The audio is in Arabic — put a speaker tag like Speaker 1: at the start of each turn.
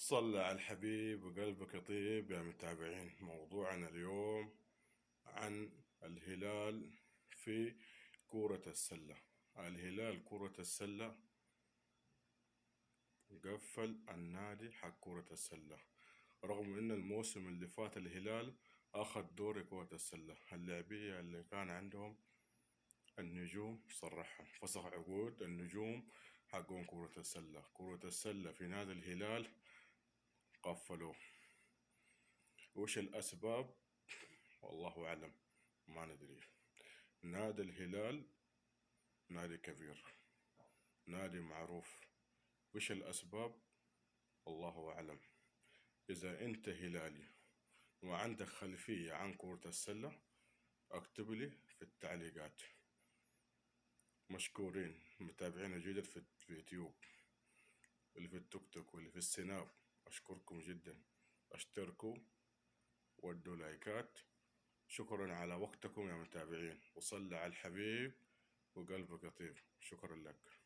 Speaker 1: صلى على الحبيب وقلبك يطيب يا متابعين. موضوعنا اليوم عن الهلال في كرة السلة. الهلال كرة السلة قفل النادي حق كرة السلة، رغم ان الموسم اللي فات الهلال اخذ دوري كرة السلة. اللاعبية اللي كان عندهم النجوم صرحهم فسخ عقود النجوم حقهم كرة السلة. كرة السلة في نادي الهلال قفلوه. وش الأسباب؟ والله أعلم، ما ندري. نادي الهلال نادي كبير، نادي معروف. وش الأسباب؟ الله أعلم. إذا أنت هلالي وعندك خلفية عن كرة السلة اكتب لي في التعليقات. مشكورين متابعين الجدد في اليوتيوب، اللي في التيك توك واللي في السناب، أشكركم جدا. اشتركوا ودوا لايكات. شكرا على وقتكم يا متابعين، وصلى على الحبيب وقلبك يطيب. شكرا لك.